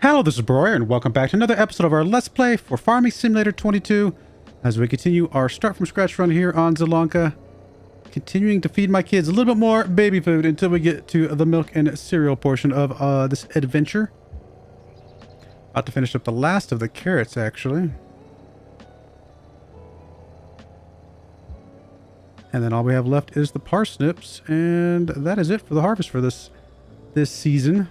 Hello, this is Broyar, and welcome back to another episode of our Let's Play for Farming Simulator 22, as we continue our start from scratch run here on Zielonka, continuing to feed my kids a little bit more baby food until we get to the milk and cereal portion of this adventure. About to finish up the last of the carrots, actually. And then all we have left is the parsnips, and that is it for the harvest for this season.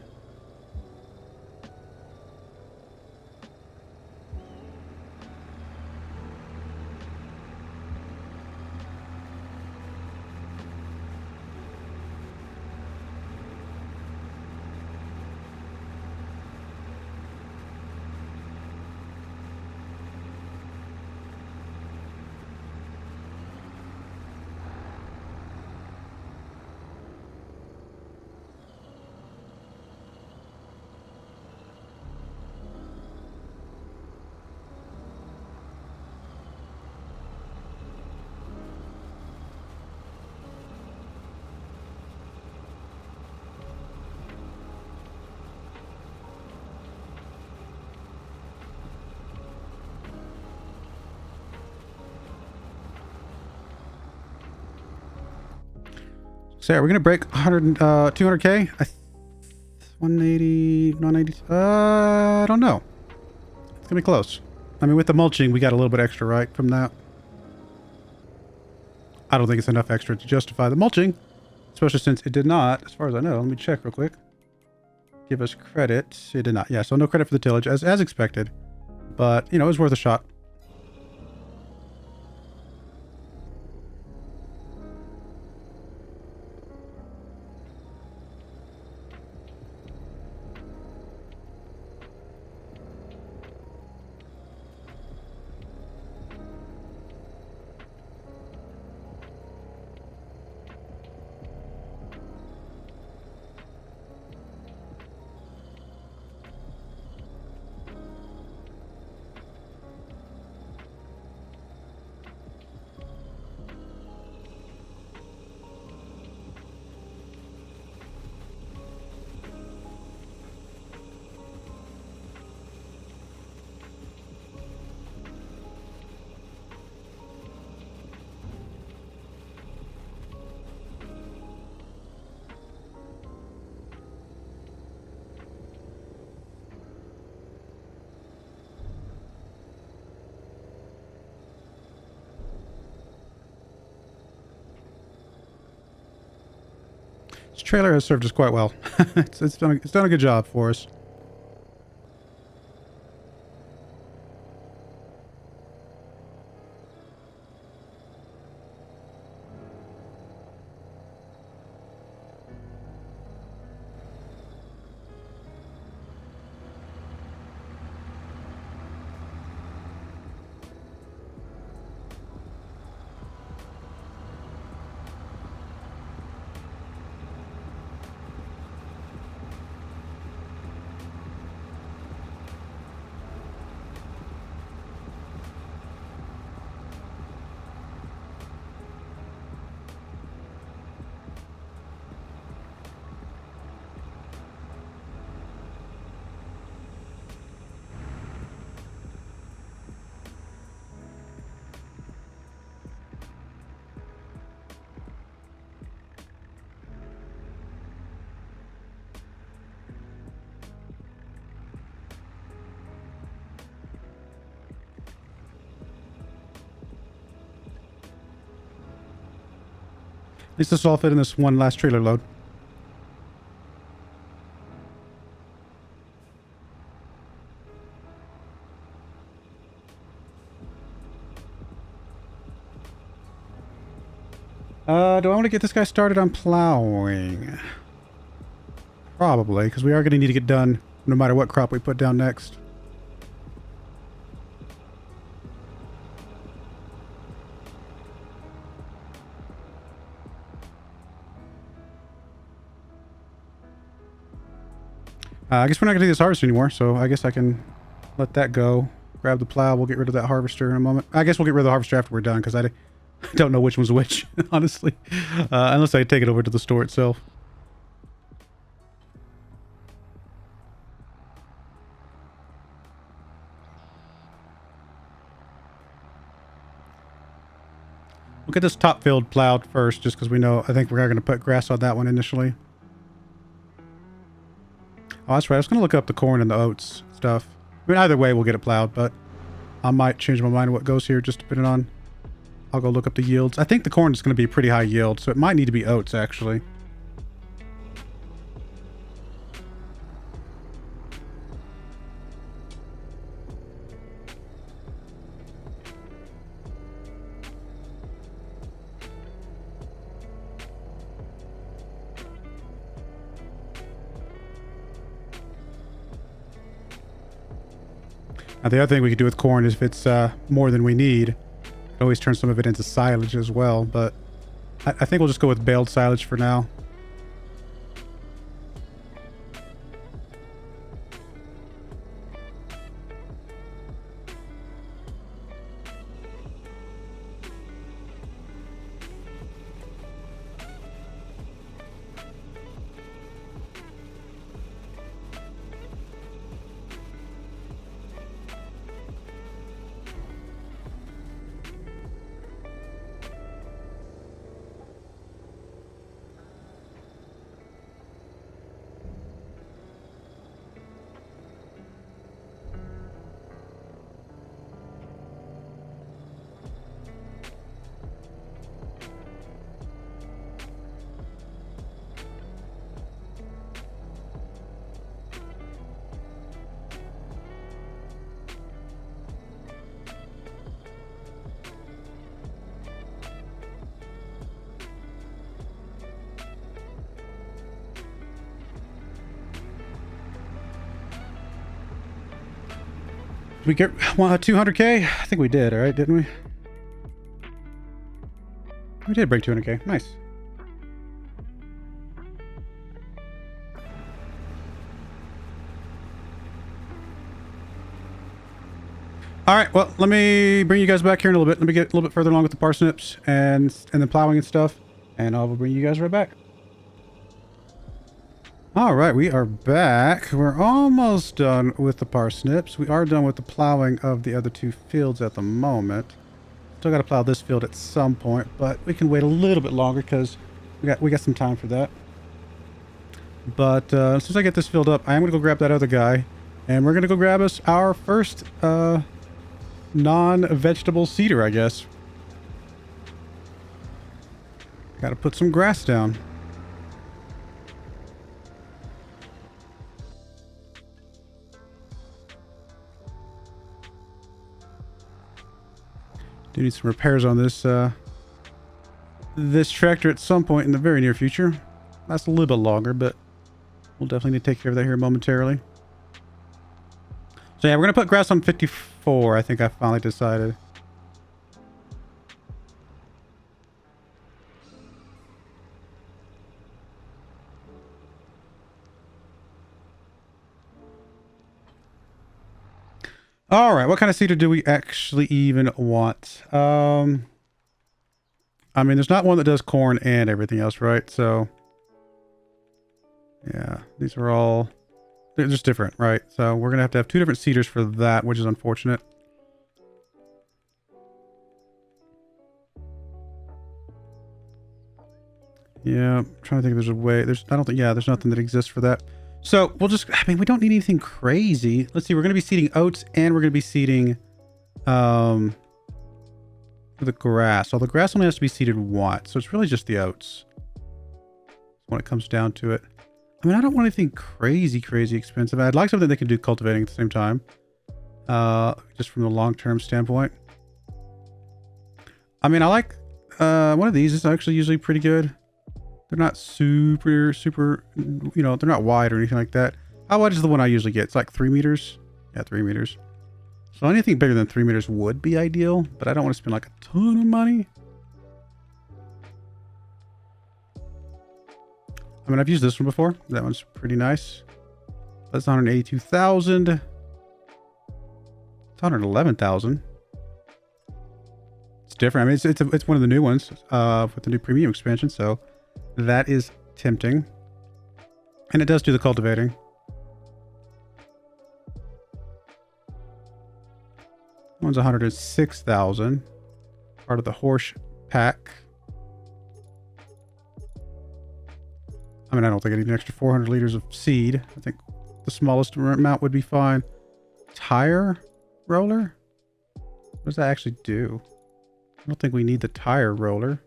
So yeah, we're gonna break 200k. 180, 180. I don't know. It's gonna be close. I mean, with the mulching, we got a little bit extra, right, from that. I don't think it's enough extra to justify the mulching, especially since it did not, as far as I know. Let me check real quick. Give us credit. It did not. Yeah, so no credit for the tillage, as expected. But, you know, it was worth a shot. This trailer has served us quite well. it's done a good job for us. At least this will all fit in this one last trailer load. Do I want to get this guy started on plowing? Probably, because we are going to need to get done no matter what crop we put down next. I guess we're not going to do this harvester anymore, so I guess I can let that go. Grab the plow. We'll get rid of that harvester in a moment. I guess we'll get rid of the harvester after we're done, because I don't know which one's which, honestly. Unless I take it over to the store itself. We'll get this top field plowed first, just because we know, I think we're going to put grass on that one initially. Oh, that's right. I was going to look up the corn and the oats stuff. I mean, either way, we'll get it plowed, but I might change my mind what goes here, just depending on... I'll go look up the yields. I think the corn is going to be pretty high yield, so it might need to be oats, actually. Now, the other thing we could do with corn is if it's more than we need, always turn some of it into silage as well, but I think we'll just go with baled silage for now. Did we get 200k? I think we did, all right, didn't we? We did break 200k. Nice. All right, well, let me bring you guys back here in a little bit. Let me get a little bit further along with the parsnips and the plowing and stuff, and I will bring you guys right back. All right, we are back. We're almost done with the parsnips. We are done with the plowing of the other two fields at the moment. Still got to plow this field at some point, but we can wait a little bit longer because we got some time for that. But as soon as I get this filled up, I am going to go grab that other guy, and we're going to go grab us our first non-vegetable seeder, I guess. Got to put some grass down. Do need some repairs on this this tractor at some point in the very near future. That's a little bit longer, but we'll definitely need to take care of that here momentarily. So yeah, we're gonna put grass on 54. I think I finally decided. All right, what kind of seeder do we actually even want? I mean, there's not one that does corn and everything else, right? So, yeah, these are all, they're just different, right? So we're going to have two different seeders for that, which is unfortunate. Yeah, I'm trying to think if there's a way. I don't think, yeah, there's nothing that exists for that. So we'll just, I mean, we don't need anything crazy. Let's see, we're going to be seeding oats and we're going to be seeding the grass. So the grass only has to be seeded once. So it's really just the oats when it comes down to it. I mean, I don't want anything crazy expensive. I'd like something that can do cultivating at the same time. Just from the long-term standpoint. I mean, I like one of these is actually usually pretty good. They're not super, you know, they're not wide or anything like that. How wide is the one I usually get? It's like 3 meters. Yeah, 3 meters. So anything bigger than 3 meters would be ideal, but I don't want to spend like a ton of money. I mean, I've used this one before. That one's pretty nice. That's 182,000. It's 111,000. It's different. I mean, it's one of the new ones with the new premium expansion, so that is tempting. And it does do the cultivating. One's 106,000. Part of the horse pack. I mean, I don't think I need an extra 400 liters of seed. I think the smallest amount would be fine. Tire roller? What does that actually do? I don't think we need the tire roller.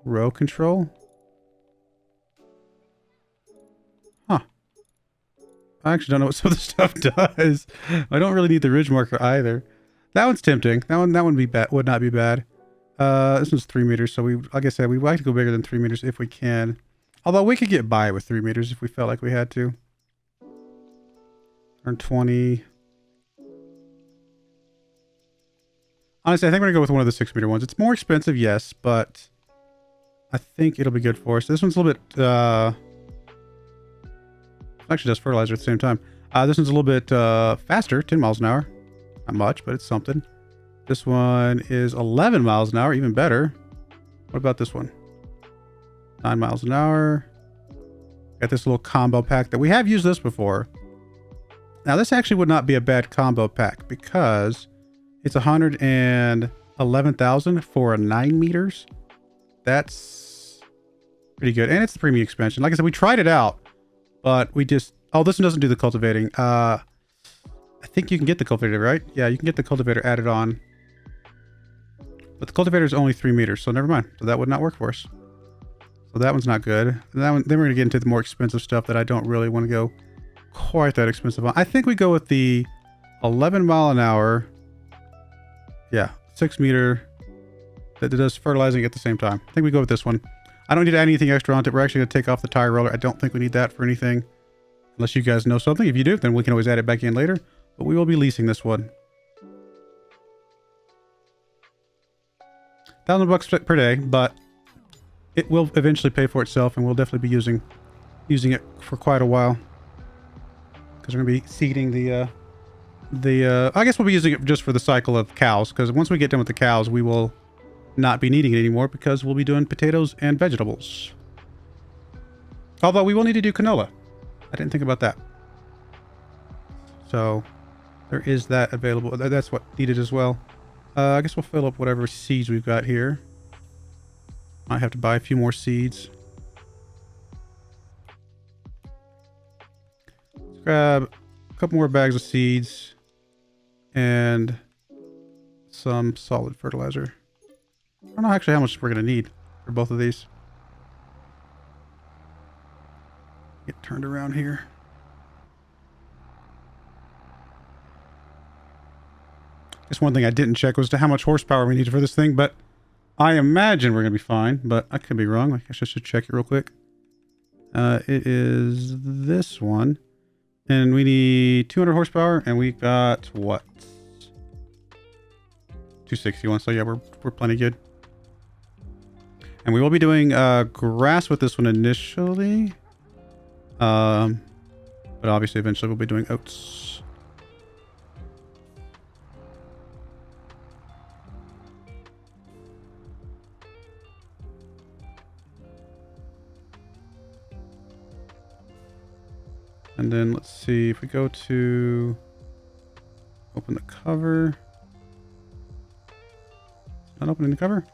Row control? Huh. I actually don't know what some of this stuff does. I don't really need the ridge marker either. That one's tempting. That one would be bad. Would not be bad. This one's 3 meters, so we, like I said, we like to go bigger than 3 meters if we can. Although we could get by with 3 meters if we felt like we had to. Turn 20. Honestly, I think we're gonna go with one of the 6 meter ones. It's more expensive, yes, but I think it'll be good for us. This one's a little bit, actually does fertilizer at the same time. This one's a little bit faster, 10 miles an hour. Not much, but it's something. This one is 11 miles an hour, even better. What about this one? 9 miles an hour. Got this little combo pack that we have used this before. Now, this actually would not be a bad combo pack because it's 111,000 for a 9 meters. That's pretty good. And it's the premium expansion. Like I said, we tried it out, but we just... Oh, this one doesn't do the cultivating. I think you can get the cultivator, right? Yeah, you can get the cultivator added on. But the cultivator is only 3 meters, so never mind. So that would not work for us. So that one's not good. And that one, then we're going to get into the more expensive stuff that I don't really want to go quite that expensive on. I think we go with the 11 mile an hour. Yeah, 6 meter that does fertilizing at the same time. I think we go with this one. I don't need to add anything extra onto it. We're actually going to take off the tire roller. I don't think we need that for anything. Unless you guys know something. If you do, then we can always add it back in later. But we will be leasing this one. $1,000 per day, but it will eventually pay for itself, and we'll definitely be using it for quite a while. Because we're going to be seeding the I guess we'll be using it just for the cycle of cows, because once we get done with the cows, we will not be needing it anymore because we'll be doing potatoes and vegetables. Although we will need to do canola. I didn't think about that. So there is that available. That's what needed as well. I guess we'll fill up whatever seeds we've got here. Might have to buy a few more seeds. Let's grab a couple more bags of seeds and some solid fertilizer. I don't know actually how much we're going to need for both of these. Get turned around here. Just one thing I didn't check was to how much horsepower we need for this thing, but I imagine we're going to be fine, but I could be wrong. I guess I should check it real quick. It is this one, and we need 200 horsepower, and we got what? 261, so yeah, we're plenty good. And we will be doing grass with this one initially. But obviously eventually we'll be doing oats. And then let's see if we go to open the cover. It's not opening the cover.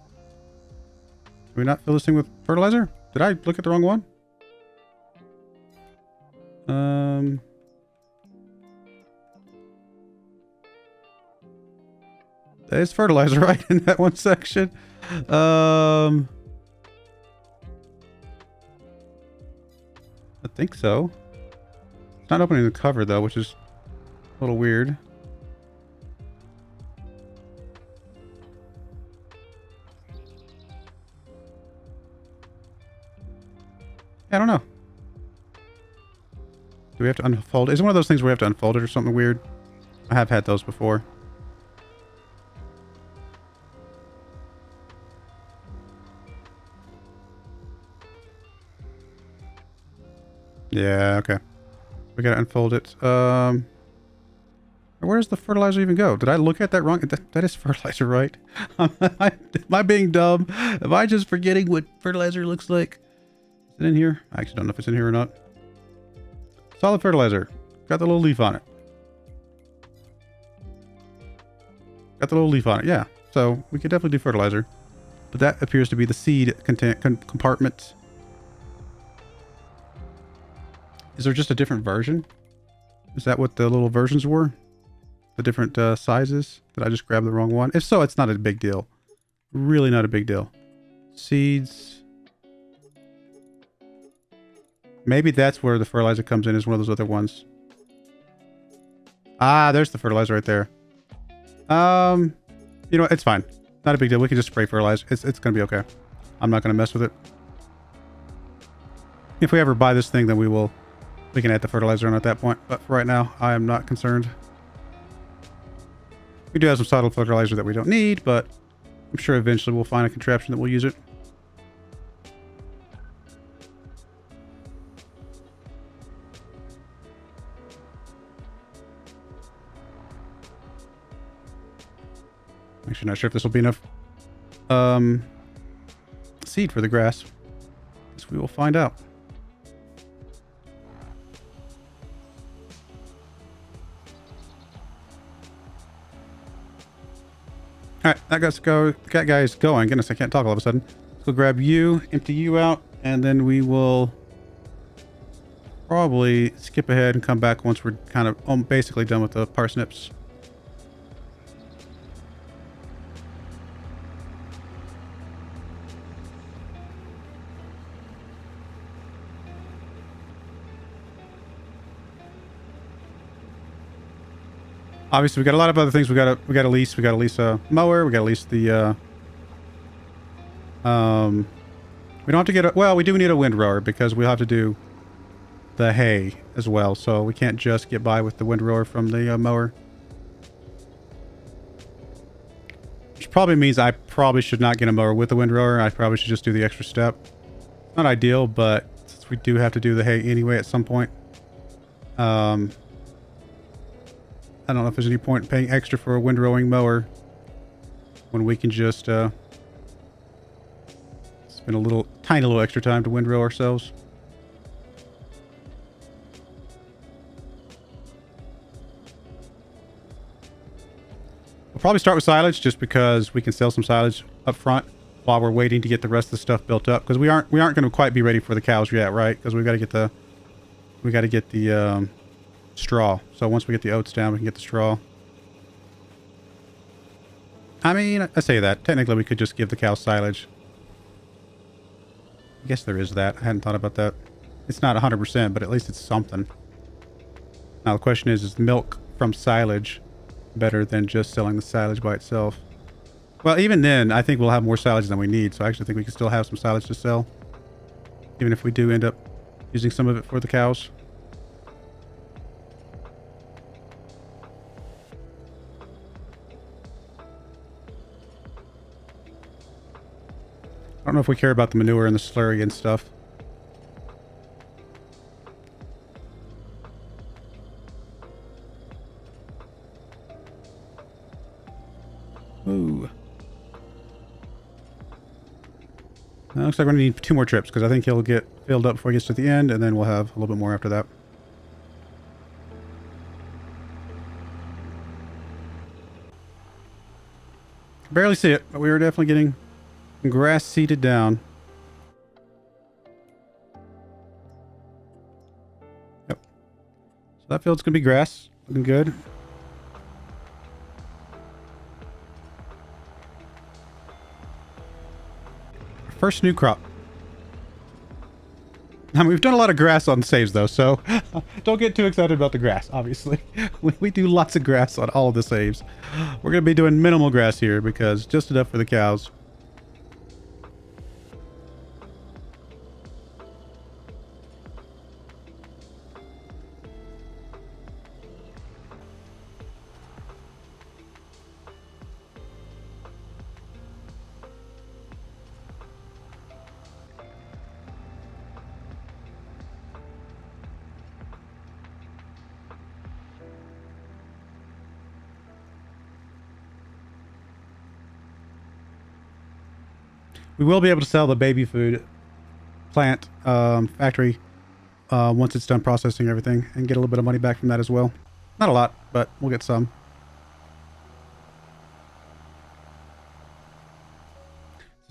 Did we not fill this thing with fertilizer? Did I look at the wrong one? That is fertilizer, right? In that one section. I think so. It's not opening the cover though, which is a little weird. I don't know. Do we have to unfold it? Is it one of those things where we have to unfold it or something weird? I have had those before. Yeah, okay. We gotta unfold it. Where does the fertilizer even go? Did I look at that wrong? That is fertilizer, right? Am I being dumb? Am I just forgetting what fertilizer looks like? Is it in here? I actually don't know if it's in here or not. Solid fertilizer. Got the little leaf on it. Got the little leaf on it, yeah. So we could definitely do fertilizer. But that appears to be the seed content compartment. Is there just a different version? Is that what the little versions were? The different sizes? Did I just grab the wrong one? If so, it's not a big deal. Really not a big deal. Seeds. Maybe that's where the fertilizer comes in, is one of those other ones. Ah, there's the fertilizer right there. You know, it's fine. Not a big deal. We can just spray fertilizer. It's going to be okay. I'm not going to mess with it. If we ever buy this thing, then we can add the fertilizer on at that point. But for right now, I am not concerned. We do have some solid fertilizer that we don't need, but I'm sure eventually we'll find a contraption that will use it. Actually, not sure if this will be enough seed for the grass. Guess we will find out. All right, that guy is going. Goodness, I can't talk all of a sudden. Let's go grab you, empty you out, and then we will probably skip ahead and come back once we're kind of basically done with the parsnips. Obviously, we got a lot of other things we got to lease. We got to lease a mower. We got to lease the we don't have to get a, well, we do need a windrower because we'll have to do the hay as well. So we can't just get by with the windrower from the mower. Which probably means I probably should not get a mower with a windrower. I probably should just do the extra step. Not ideal, but since we do have to do the hay anyway at some point. I don't know if there's any point in paying extra for a windrowing mower when we can just spend a tiny little extra time to windrow ourselves. We'll probably start with silage just because we can sell some silage up front while we're waiting to get the rest of the stuff built up, because we aren't going to quite be ready for the cows yet, right? Because we got to get the straw. So once we get the oats down, we can get the straw. I mean, I say that. Technically, we could just give the cows silage. I guess there is that. I hadn't thought about that. It's not 100%, but at least it's something. Now, the question is milk from silage better than just selling the silage by itself? Well, even then, I think we'll have more silage than we need. So I actually think we can still have some silage to sell, even if we do end up using some of it for the cows. I don't know if we care about the manure and the slurry and stuff. Ooh. Looks like we're going to need 2 more trips because I think he'll get filled up before he gets to the end, and then we'll have a little bit more after that. Barely see it, but we are definitely getting grass seeded down. Yep. So that field's gonna be grass. Looking good. First new crop. I mean, we've done a lot of grass on saves though, so don't get too excited about the grass, obviously. We do lots of grass on all of the saves. We're gonna be doing minimal grass here because just enough for the cows. We will be able to sell the baby food plant factory once it's done processing everything and get a little bit of money back from that as well. Not a lot, but we'll get some.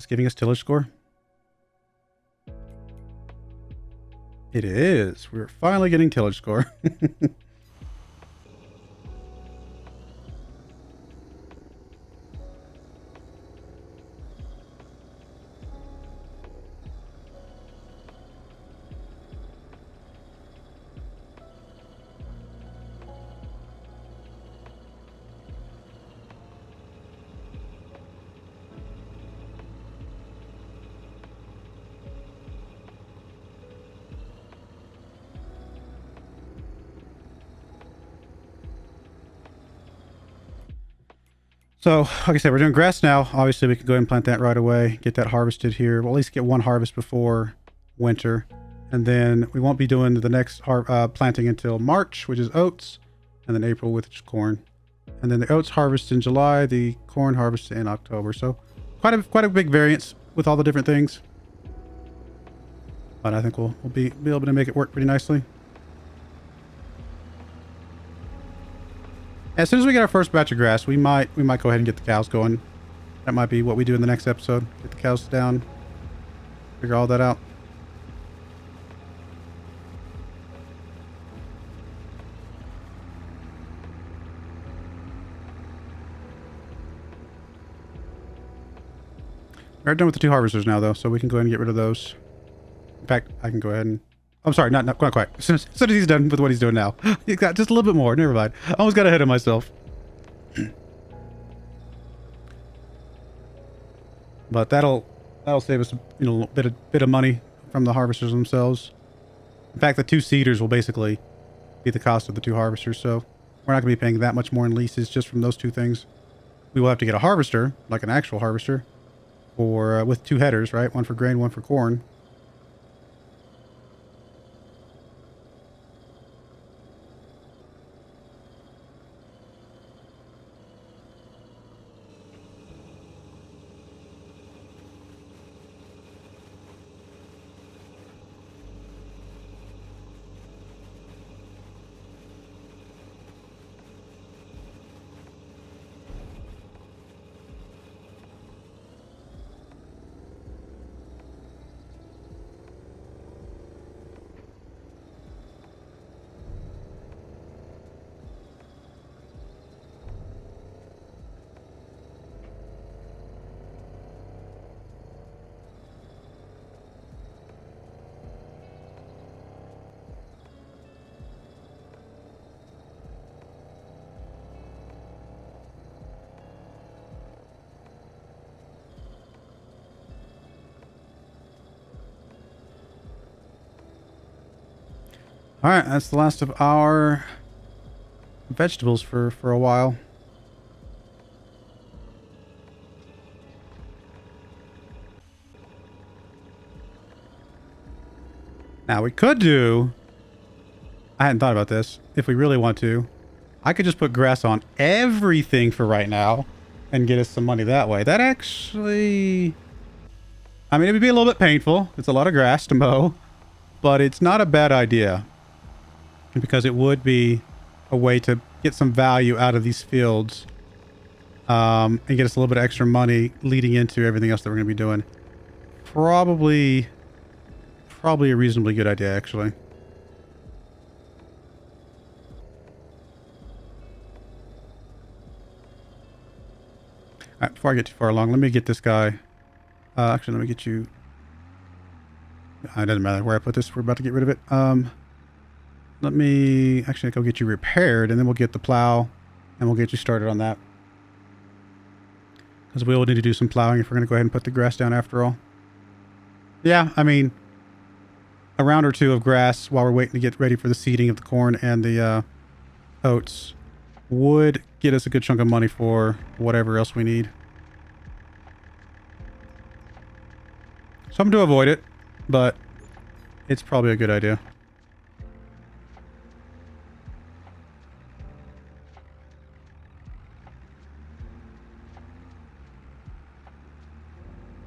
It's giving us tillage score. It is. We're finally getting tillage score. So, like I said, we're doing grass now. Obviously, we can go ahead and plant that right away. Get that harvested here. We'll at least get one harvest before winter. And then we won't be doing the next planting until March, which is oats. And then April, which is corn. And then the oats harvest in July. The corn harvest in October. So, quite a big variance with all the different things. But I think we'll be able to make it work pretty nicely. As soon as we get our first batch of grass, we might go ahead and get the cows going. That might be what we do in the next episode. Get the cows down. Figure all that out. We're done with the 2 harvesters now, though, so we can go ahead and get rid of those. In fact, I can go ahead and... I'm sorry, not quite. As soon as he's done with what he's doing now. He's got just a little bit more. Never mind. I almost got ahead of myself. But that'll save us, you know, a bit of money from the harvesters themselves. In fact, the 2 seeders will basically be the cost of the 2 harvesters, so we're not going to be paying that much more in leases just from those 2 things. We will have to get a harvester, like an actual harvester, for with 2 headers, right? One for grain, one for corn. All right, that's the last of our vegetables for a while. Now we could do, I hadn't thought about this, if we really want to, I could just put grass on everything for right now and get us some money that way. That actually, I mean, it would be a little bit painful. It's a lot of grass to mow, but it's not a bad idea. Because it would be a way to get some value out of these fields and get us a little bit of extra money leading into everything else that we're going to be doing. Probably a reasonably good idea, actually. All right, before I get too far along, let me get this guy. Actually, let me get you... It doesn't matter where I put this. We're about to get rid of it. Let me actually go get you repaired, and then we'll get the plow, and we'll get you started on that. Because we will need to do some plowing if we're going to go ahead and put the grass down after all. Yeah, I mean, a round or 2 of grass while we're waiting to get ready for the seeding of the corn and the oats would get us a good chunk of money for whatever else we need. Something to avoid it, but it's probably a good idea.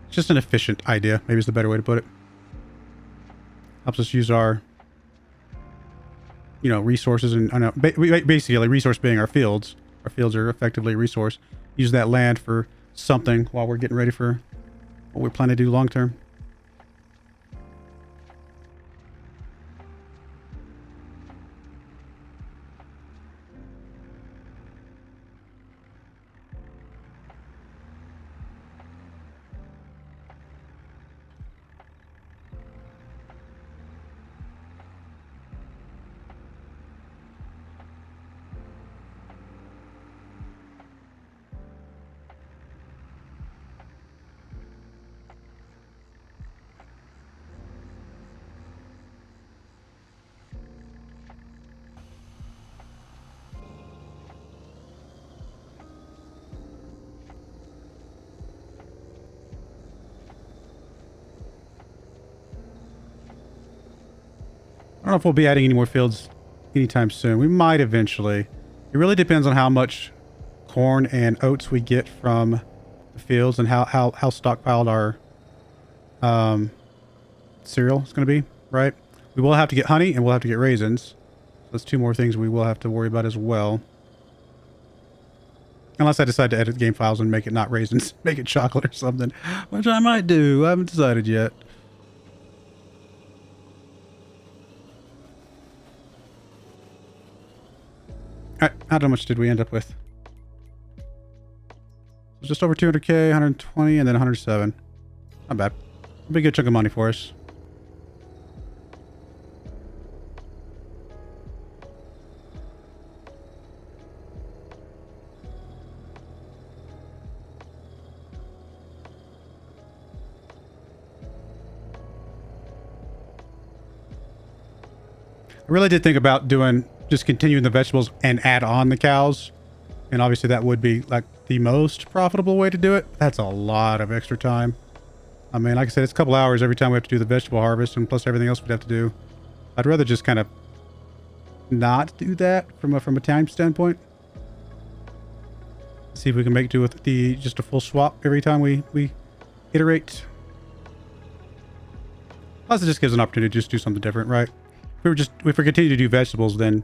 Just an efficient idea, maybe is the better way to put it. Helps us use our, you know, resources, and I know basically resource being our fields. Our fields are effectively a resource. Use that land for something while we're getting ready for what we plan to do long term. I don't know if we'll be adding any more fields anytime soon. We might eventually. It really depends on how much corn and oats we get from the fields and how stockpiled our cereal is going to be, right? We will have to get honey and we'll have to get raisins. That's two more things we will have to worry about as well. Unless I decide to edit game files and make it not raisins, make it chocolate or something, which I might do. I haven't decided yet. All right, how much did we end up with? Just over 200k, 120, and then 107. Not bad. A big good chunk of money for us. I really did think about doing just continuing the vegetables and add on the cows. And obviously that would be like the most profitable way to do it. That's a lot of extra time. I mean, like I said, it's a couple hours every time we have to do the vegetable harvest and plus everything else we'd have to do. I'd rather just kind of not do that from a time standpoint. See if we can make do with just a full swap every time we iterate. Plus it just gives an opportunity to just do something different, right? If we continue to do vegetables, then,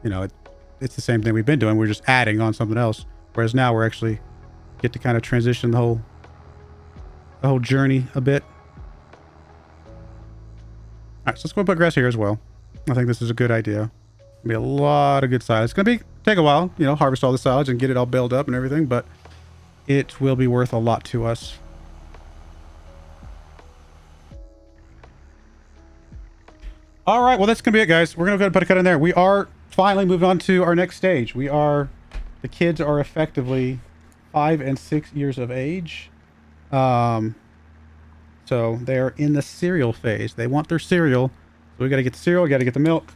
you know, it's the same thing we've been doing. We're just adding on something else. Whereas now we're actually get to kind of transition the whole journey a bit. All right, so let's go and put grass here as well. I think this is a good idea. Be a lot of good silage. It's gonna take a while, you know, harvest all the silage and get it all baled up and everything, but it will be worth a lot to us. All right, well, that's gonna be it, guys. We're gonna go ahead and put a cut in there. We are finally moving on to our next stage. The kids are effectively 5 and 6 years of age. So they're in the cereal phase. They want their cereal. So we got to get the cereal, we got to get the milk.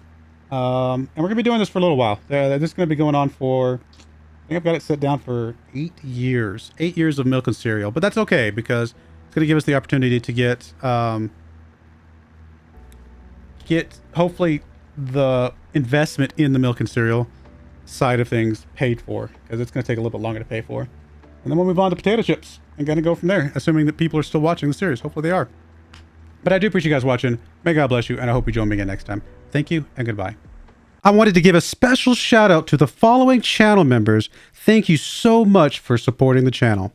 And we're gonna be doing this for a little while. This is gonna be going on for, I think I've got it set down for 8 years. 8 years of milk and cereal, but that's okay because it's gonna give us the opportunity to get hopefully the investment in the milk and cereal side of things paid for, because it's going to take a little bit longer to pay for. And then we'll move on to potato chips and going to go from there, assuming that people are still watching the series. Hopefully they are. But I do appreciate you guys watching. May God bless you, and I hope you join me again next time. Thank you and goodbye. I wanted to give a special shout out to the following channel members. Thank you so much for supporting the channel.